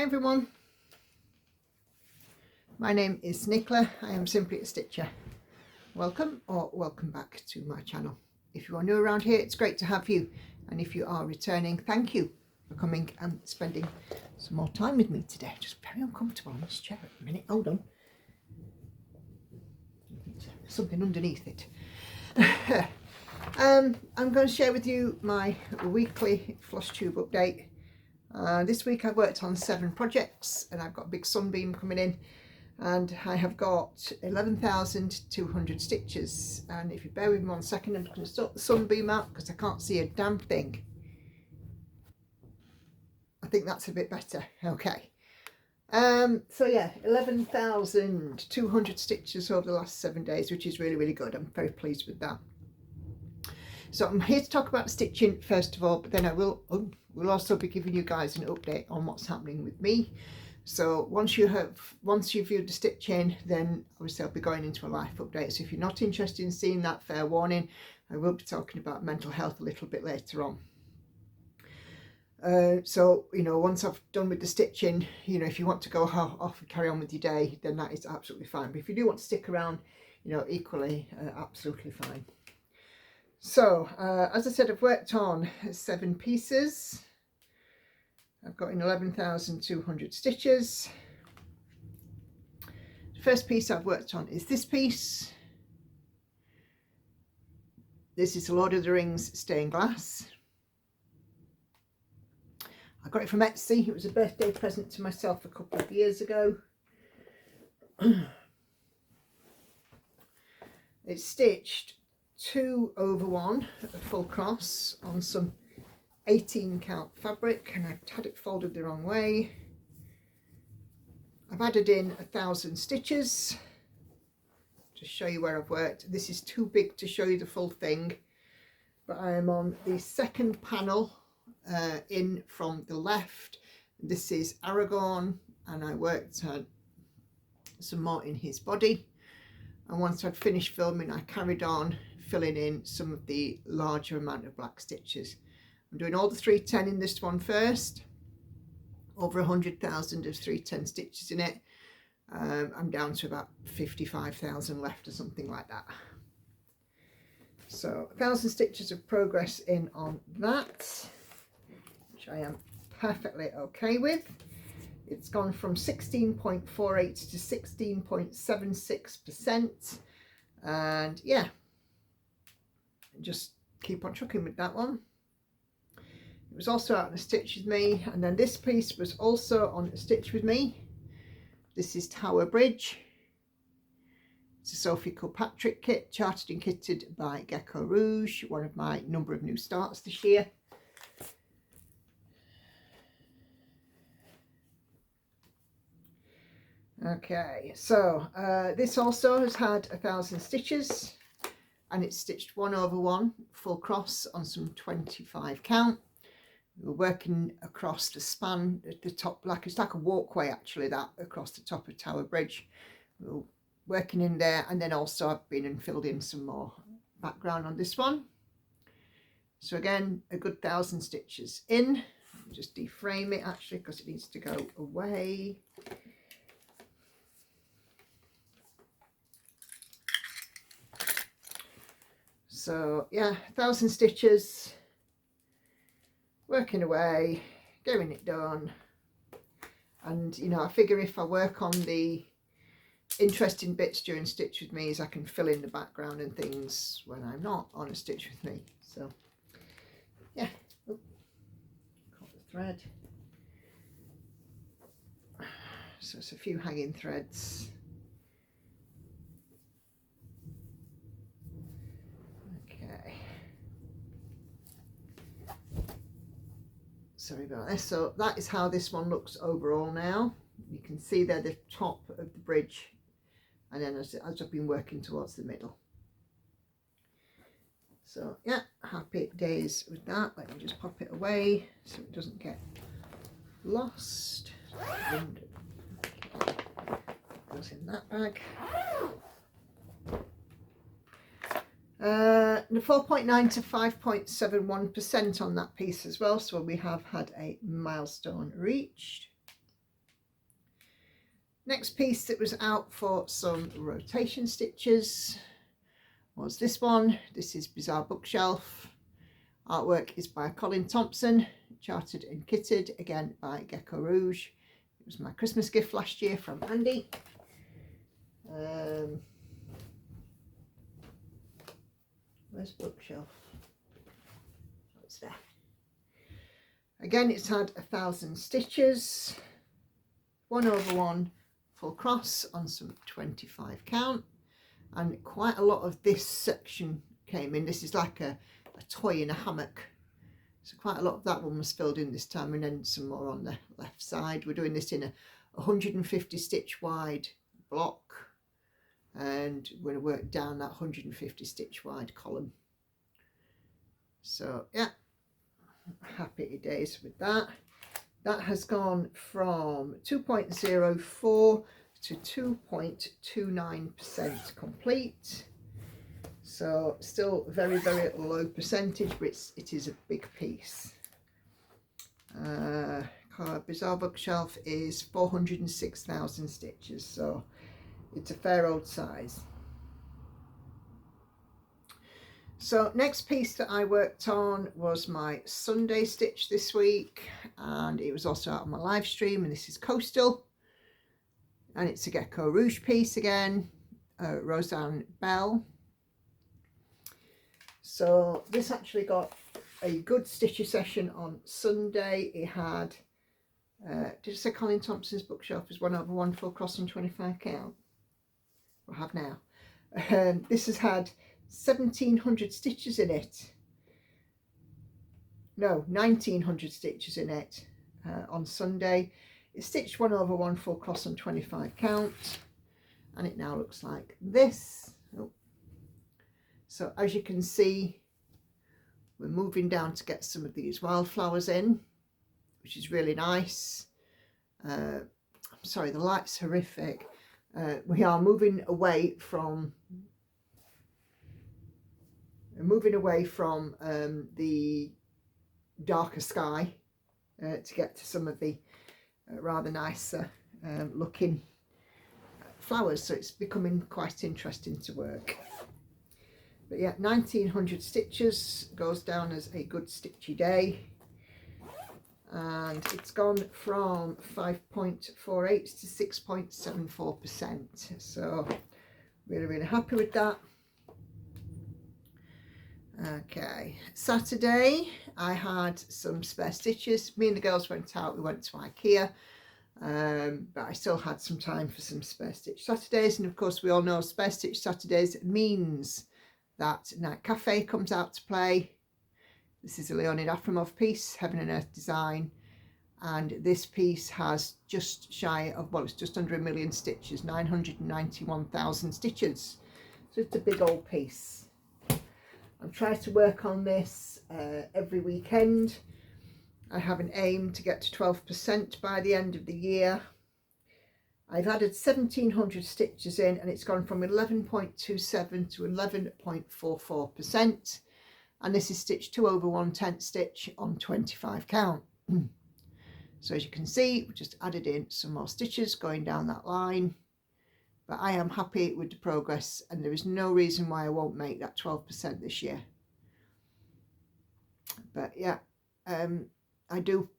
Hi everyone, my name is Nicola. I am simply a stitcher. Welcome or welcome back to my channel. If you are new around here, it's great to have you, and if you are returning, thank you for coming and spending some more time with me today. Just very uncomfortable on this chair at the minute. Hold on, there's something underneath it. I'm going to share with you my weekly Flosstube update. This week I've worked on 7 projects and I've got a big sunbeam coming in, and I have got 11,200 stitches. And if you bear with me 1 second, I'm just going to sort the sunbeam out because I can't see a damn thing. I think that's a bit better. Okay. So yeah, 11,200 stitches over the last 7 days, which is really good. I'm very pleased with that. So I'm here to talk about stitching first of all, but then I will also be giving you guys an update on what's happening with me. So once you've viewed the stitching, then obviously I'll be going into a life update. So if you're not interested in seeing that, fair warning, I will be talking about mental health a little bit later on. So you know, once I've done with the stitching, you know, if you want to go off and carry on with your day, then that is absolutely fine. But if you do want to stick around, you know, equally absolutely fine. So as I said, I've worked on 7 pieces. I've got in 11,200 stitches. The first piece I've worked on is this piece. This is Lord of the Rings stained glass. I got it from Etsy. It was a birthday present to myself a couple of years ago. It's stitched 2/1 full cross on some 18 count fabric, and I've had it folded the wrong way. I've added in 1,000 stitches to show you where I've worked. This is too big to show you the full thing, but I am on the second panel in from the left. This is Aragorn, and I worked some more in his body, and once I'd finished filming I carried on filling in some of the larger amount of black stitches. I'm doing all the 310 in this one first, over 100,000 of 310 stitches in it. I'm down to about 55,000 left or something like that. So 1,000 stitches of progress in on that, which I am perfectly okay with. It's gone from 16.48 to 16.76%, and yeah, just keep on trucking with that one. It was also out on a stitch with me, and then this piece was also on a stitch with me. This is Tower Bridge. It's a Sophie Kilpatrick kit, charted and kitted by Geckorouge, one of my number of new starts this year. Okay, so this also has had 1,000 stitches, and it's stitched 1/1 full cross on some 25 count. We're working across the span at the top, like it's like a walkway actually, that across the top of Tower Bridge. We're working in there, and then also I've been and filled in some more background on this one. So again, a good 1,000 stitches in. I'll just deframe it actually because it needs to go away. So yeah, 1,000 stitches, working away, getting it done. And you know, I figure if I work on the interesting bits during Stitch With Me, I can fill in the background and things when I'm not on a Stitch With Me. So yeah, oh, caught the thread. So it's a few hanging threads. Sorry about this. So that is how this one looks overall now. You can see there the top of the bridge, and then as I've been working towards the middle. So yeah, happy days with that. Let me just pop it away so it doesn't get lost. And goes in that bag. The 4.9 to 5.71% on that piece as well, so we have had a milestone reached. Next piece that was out for some rotation stitches was this one. This is Bizarre Bookshelf. Artwork is by Colin Thompson, charted and kitted again by Geckorouge. It was my Christmas gift last year from Andy. Where's Bookshelf? Oh, it's there. Again, it's had 1,000 stitches, 1/1 full cross on some 25 count, and quite a lot of this section came in. This is like a toy in a hammock, so quite a lot of that one was filled in this time, and then some more on the left side. We're doing this in a 150 stitch wide block, and we're going to work down that 150 stitch wide column. So yeah, happy days with that. That has gone from 2.04 to 2.29% complete. So still very, very low percentage, but it is a big piece. Bizarre Bookshelf is 406,000 stitches, so it's a fair old size. So next piece that I worked on was my Sunday stitch this week, and it was also out on my live stream, and this is Coastal, and it's a Geckorouge piece again, Roseanne Bell. So this actually got a good stitcher session on Sunday. It had, did I say Colin Thompson's Bookshelf is 1/1 full cross and 25 count? I have now. This has had 1,700 stitches in it. No, 1,900 stitches in it on Sunday. It's stitched 1/1 full cross and 25 count, and it now looks like this. Oh. So as you can see, we're moving down to get some of these wildflowers in, which is really nice. I'm sorry, the light's horrific. We are moving away from the darker sky to get to some of the rather nicer looking flowers, so it's becoming quite interesting to work. But yeah, 1,900 stitches goes down as a good stitchy day, and it's gone from 5.48 to 6.74%, so really happy with that. Okay, Saturday I had some spare stitches. Me and the girls went out, we went to IKEA, but I still had some time for some spare stitch Saturdays, and of course we all know spare stitch Saturdays means that Night Cafe comes out to play. This is a Leonid Afremov piece, Heaven and Earth design, and this piece has just shy of, well, it's just under 1 million stitches, 991,000 stitches, so it's a big old piece. I'm trying to work on this every weekend. I have an aim to get to 12% by the end of the year. I've added 1,700 stitches in, and it's gone from 11.27 to 11.44%, and this is stitched 2/1/10 stitch on 25 count. So as you can see, we just added in some more stitches going down that line, but I am happy with the progress, and there is no reason why I won't make that 12% this year. But yeah, I do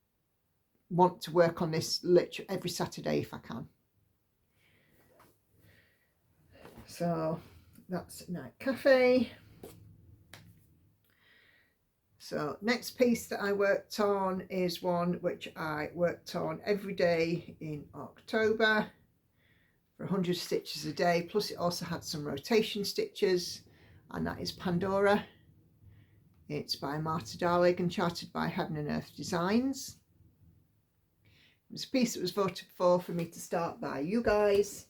want to work on this literally every Saturday if I can. So that's Night Cafe. So next piece that I worked on is one which I worked on every day in October for 100 stitches a day, plus it also had some rotation stitches, and that is Pandora. It's by Marta Darling and charted by Heaven and Earth Designs. It was a piece that was voted for me to start by you guys,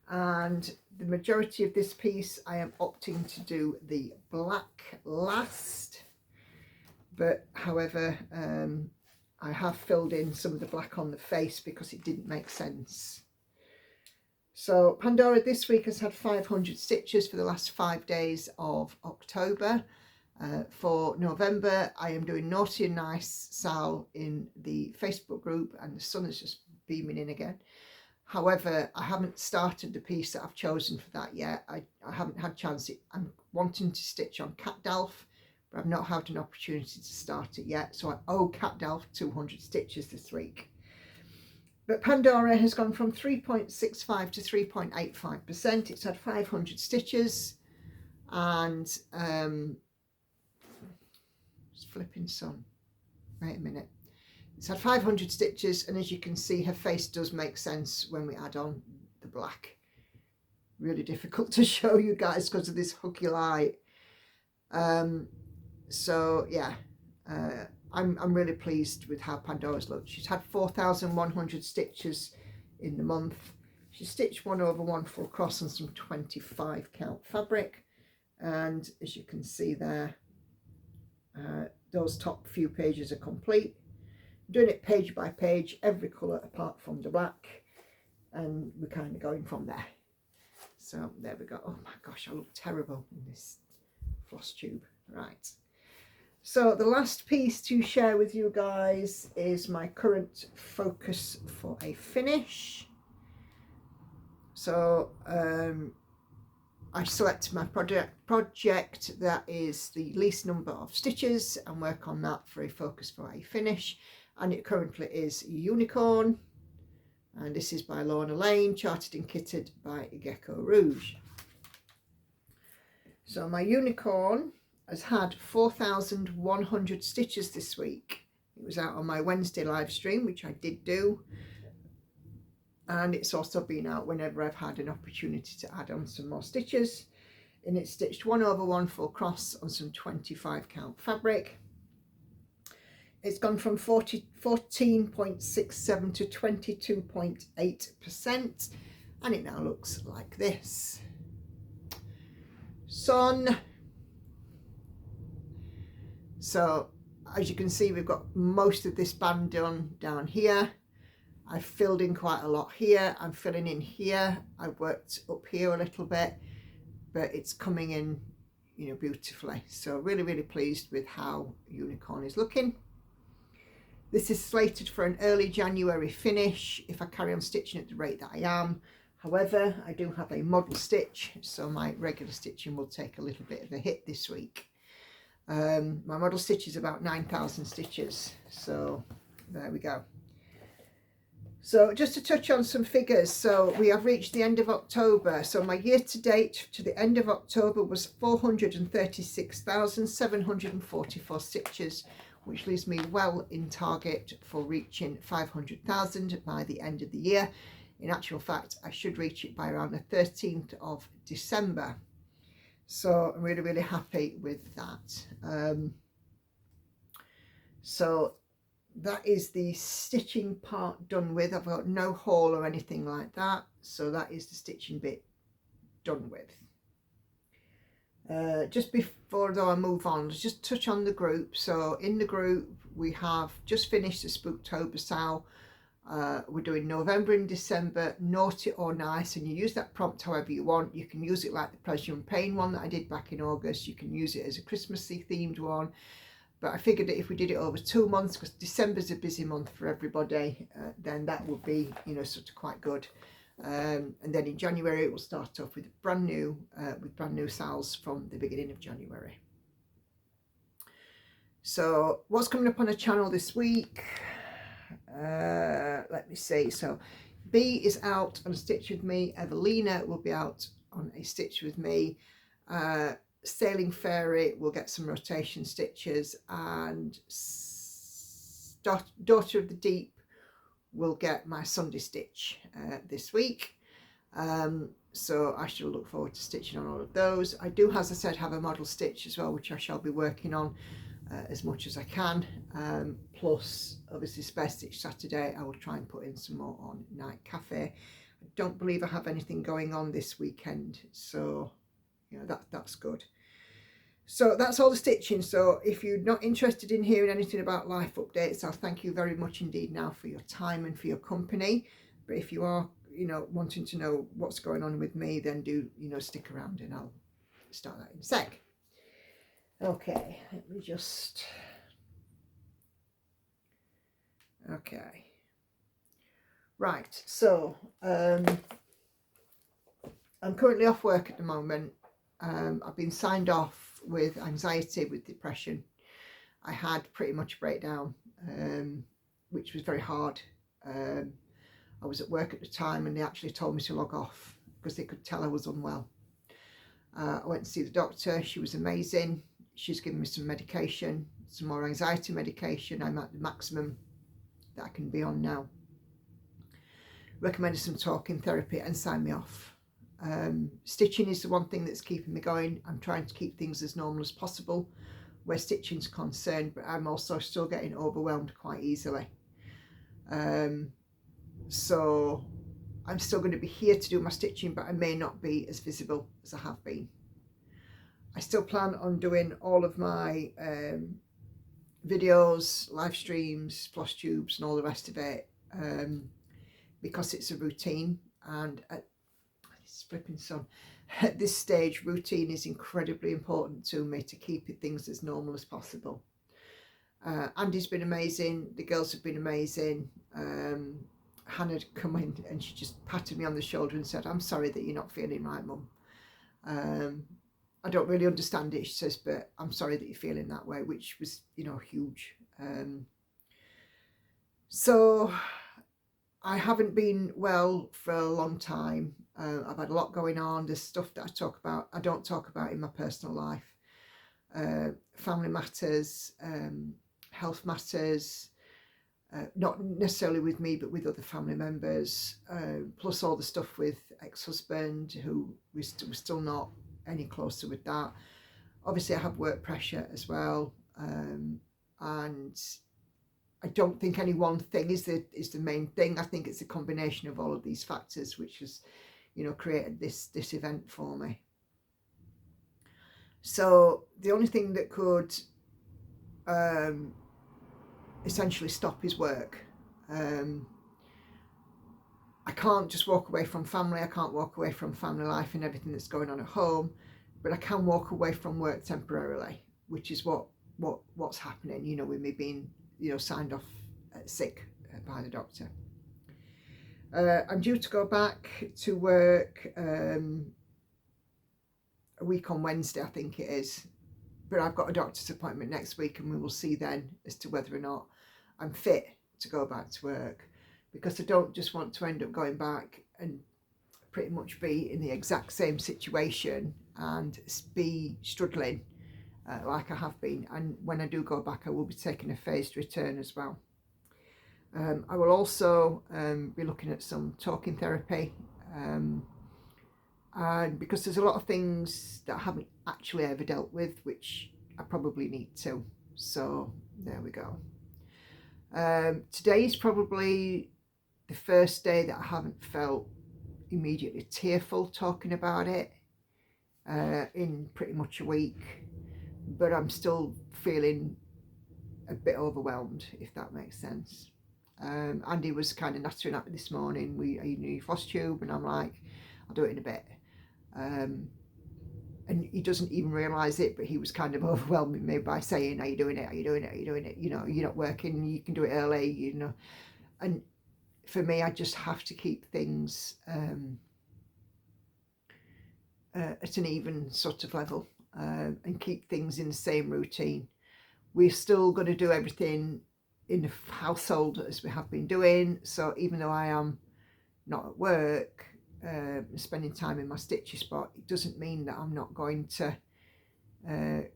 and the majority of this piece I am opting to do the black last, but however I have filled in some of the black on the face because it didn't make sense. So Pandora this week has had 500 stitches for the last 5 days of October. For November I am doing Naughty and Nice Sal in the Facebook group, and the sun is just beaming in again. However, I haven't started the piece that I've chosen for that yet. I haven't had a chance. I'm wanting to stitch on CatDalph, but I've not had an opportunity to start it yet. So I owe CatDalph 200 stitches this week. But Pandora has gone from 3.65 to 3.85%. It's had 500 stitches, and it's flipping sun. Wait a minute. It's had 500 stitches, and as you can see, her face does make sense when we add on the black. Really difficult to show you guys because of this hooky light. So yeah, I'm really pleased with how Pandora's looked. She's had 4,100 stitches in the month. She stitched 1/1 full cross on some 25 count fabric, and as you can see there, those top few pages are complete. Doing it page by page, every colour apart from the black, and we're kind of going from there. So there we go. Oh my gosh, I look terrible in this Flosstube. Right. So the last piece to share with you guys is my current focus for a finish. So I select my project that is the least number of stitches and work on that for a focus for a finish. And it currently is Unicorn, and this is by Lorna Laine, charted and kitted by Geckorouge. So my Unicorn has had 4,100 stitches this week. It was out on my Wednesday live stream, which I did do, and it's also been out whenever I've had an opportunity to add on some more stitches. And it's stitched 1/1 full cross on some 25 count fabric. It's gone from 14.67 to 22.8%, and it now looks like this. Sun. So as you can see, we've got most of this band done down here. I've filled in quite a lot here. I'm filling in here. I've worked up here a little bit, but it's coming in, you know, beautifully. So really, really pleased with how Unicorn is looking. This is slated for an early January finish if I carry on stitching at the rate that I am. However, I do have a model stitch, so my regular stitching will take a little bit of a hit this week. My model stitch is about 9,000 stitches, so there we go. So just to touch on some figures, so we have reached the end of October. So my year to date to the end of October was 436,744 stitches, which leaves me well in target for reaching 500,000 by the end of the year. In actual fact, I should reach it by around the 13th of December. So I'm really, really happy with that. So that is the stitching part done with. I've got no haul or anything like that. So that is the stitching bit done with. Just before though I move on, let's just touch on the group. So in the group we have just finished the Spooktober sale. We're doing November and December, naughty or nice, and you use that prompt however you want. You can use it like the Pleasure and Pain one that I did back in August. You can use it as a Christmassy themed one, but I figured that if we did it over 2 months, because December's a busy month for everybody, then that would be, you know, sort of quite good. And then in January it will start off with brand new sales from the beginning of January. So what's coming up on the channel this week? Let me see. So B is out on a stitch with me. Evelina will be out on a stitch with me. Sailing Fairy will get some rotation stitches, and Daughter of the Deep will get my Sunday stitch this week. So I shall look forward to stitching on all of those. I do, as I said, have a model stitch as well, which I shall be working on as much as I can. Plus obviously Spare Stitch Saturday, I will try and put in some more on Night Cafe. I don't believe I have anything going on this weekend, so you know, that's good. So that's all the stitching. So if you're not interested in hearing anything about life updates, I'll thank you very much indeed now for your time and for your company. But if you are, you know, wanting to know what's going on with me, then do, you know, stick around and I'll start that in a sec. Okay, let me just, okay. Right, so I'm currently off work at the moment. I've been signed off with anxiety, with depression. I had pretty much a breakdown, which was very hard. I was at work at the time and they actually told me to log off because they could tell I was unwell. I went to see the doctor. She was amazing. She's given me some medication, some more anxiety medication. I'm at the maximum that I can be on now. Recommended some talking therapy and signed me off. Stitching is the one thing that's keeping me going. I'm trying to keep things as normal as possible where stitching's concerned, but I'm also still getting overwhelmed quite easily. So I'm still going to be here to do my stitching, but I may not be as visible as I have been. I still plan on doing all of my videos, live streams, Flosstubes and all the rest of it, because it's a routine, and at this flipping sun, at this stage routine is incredibly important to me to keep things as normal as possible. Andy's been amazing, the girls have been amazing. Hannah had come in and she just patted me on the shoulder and said, "I'm sorry that you're not feeling right, Mum. I don't really understand it," she says, "but I'm sorry that you're feeling that way," which was, you know, huge. So I haven't been well for a long time. I've had a lot going on. There's stuff that I don't talk about in my personal life. Family matters, health matters, not necessarily with me, but with other family members, plus all the stuff with ex-husband, who we're still not any closer with that. Obviously I have work pressure as well, and I don't think any one thing is the main thing. I think it's a combination of all of these factors which has, you know, created this event for me. So the only thing that could essentially stop his work. I can't just walk away from family. I can't walk away from family life and everything that's going on at home, but I can walk away from work temporarily, which is what's happening, you know, with me being, you know, signed off sick by the doctor. I'm due to go back to work a week on Wednesday, I think it is, but I've got a doctor's appointment next week and we will see then as to whether or not I'm fit to go back to work, because I don't just want to end up going back and pretty much be in the exact same situation and be struggling like I have been. And when I do go back, I will be taking a phased return as well. I will also be looking at some talking therapy, and because there's a lot of things that I haven't actually ever dealt with, which I probably need to. So there we go. Today is probably the first day that I haven't felt immediately tearful talking about it in pretty much a week, but I'm still feeling a bit overwhelmed, if that makes sense. Andy was kind of nattering at me this morning, "Are you new Flosstube?" And I'm like, "I'll do it in a bit." And he doesn't even realise it, but he was kind of overwhelming me by saying, "Are you doing it? Are you doing it? Are you doing it? You know, you're not working, you can do it early, you know." And for me, I just have to keep things at an even sort of level, and keep things in the same routine. We're still going to do everything in the household as we have been doing. So even though I am not at work, spending time in my stitchy spot, it doesn't mean that I'm not going to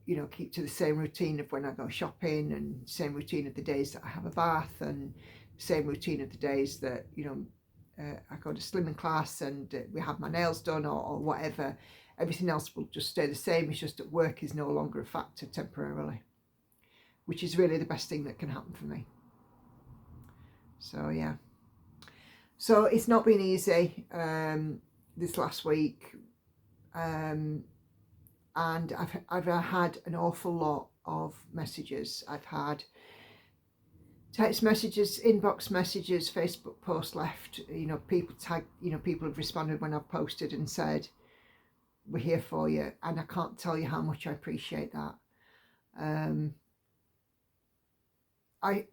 you know, keep to the same routine of when I go shopping, and same routine of the days that I have a bath, and same routine of the days that, you know, I go to slimming class and we have my nails done or whatever. Everything else will just stay the same. It's just that work is no longer a factor temporarily, which is really the best thing that can happen for me. So yeah, so it's not been easy this last week, and I've had an awful lot of messages. I've had text messages, inbox messages, Facebook posts left, you know, people tagged, you know, people have responded when I've posted and said, "We're here for you," and I can't tell you how much I appreciate that. I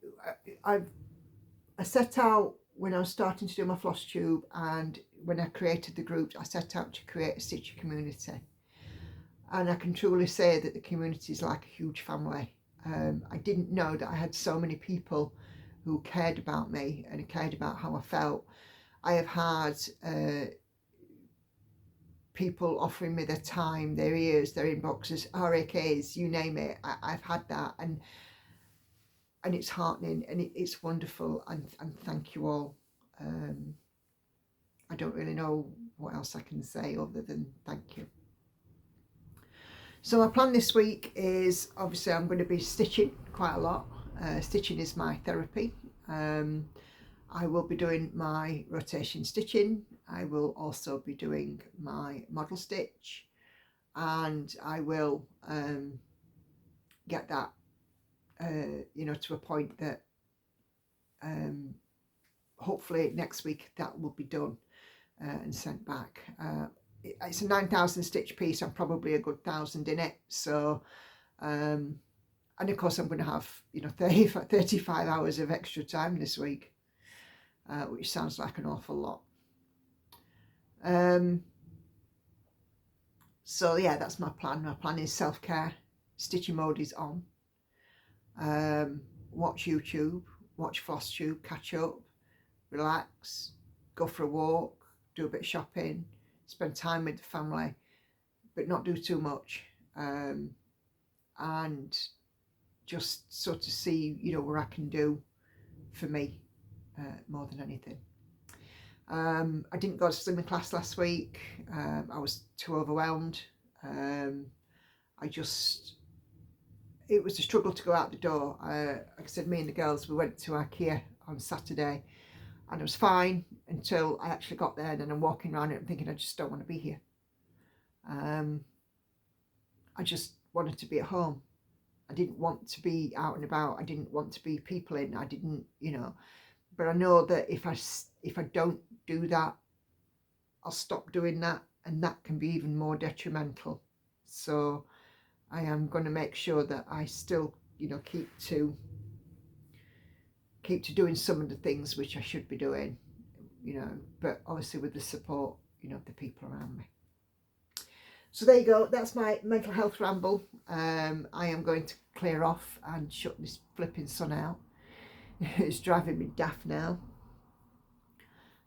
set out when I was starting to do my Flosstube, and when I created the group, I set out to create a stitcher community, and I can truly say that the community is like a huge family. I didn't know that I had so many people who cared about me and cared about how I felt. I have had people offering me their time, their ears, their inboxes, RAKs, you name it. I've had that, and it's heartening, and it's wonderful, and thank you all. I don't really know what else I can say other than thank you. So my plan this week is, obviously I'm going to be stitching quite a lot. Stitching is my therapy. I will be doing my rotation stitching. I will also be doing my model stitch, and I will get that you know, to a point that hopefully next week that will be done and sent back. It's a 9,000 stitch piece. I'm probably a good 1,000 in it. So, and of course I'm going to have, you know, 35 hours of extra time this week, which sounds like an awful lot. So yeah, that's my plan. My plan is self-care. Stitching mode is on. Watch YouTube, watch Flosstube, catch up, relax, go for a walk, do a bit of shopping, spend time with the family, but not do too much, and just sort of see, you know, what I can do for me more than anything. I didn't go to swimming class last week. I was too overwhelmed. It was a struggle to go out the door. Like I said, me and the girls, we went to IKEA on Saturday, and it was fine until I actually got there, and then I'm walking around it and thinking, I just don't want to be here. I just wanted to be at home. I didn't want to be out and about. I didn't want to be peopling. I didn't, you know, but I know that if I don't do that, I'll stop doing that, and that can be even more detrimental. So I am going to make sure that I still, you know, keep to doing some of the things which I should be doing, you know, but obviously with the support, you know, of the people around me. So there you go. That's my mental health ramble. I am going to clear off and shut this flipping sun out. It's driving me daft now.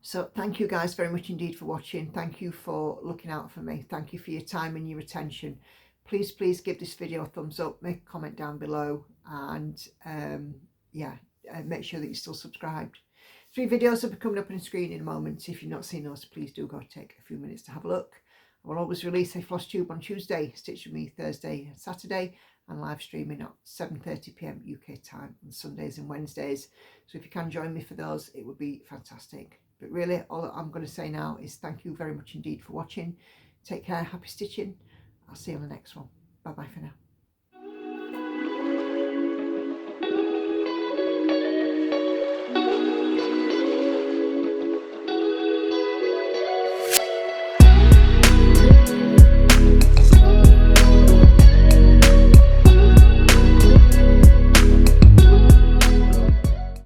So thank you guys very much indeed for watching. Thank you for looking out for me. Thank you for your time and your attention. Please give this video a thumbs up, make a comment down below, and make sure that you're still subscribed. 3 videos will be coming up on the screen in a moment. If you've not seen those, please do go take a few minutes to have a look. I will always release a Flosstube on Tuesday, Stitch with me Thursday and Saturday, and live streaming at 7:30 PM UK time on Sundays and Wednesdays. So if you can join me for those, it would be fantastic. But really, all I'm going to say now is thank you very much indeed for watching. Take care, happy stitching. I'll see you on the next one. Bye bye for now.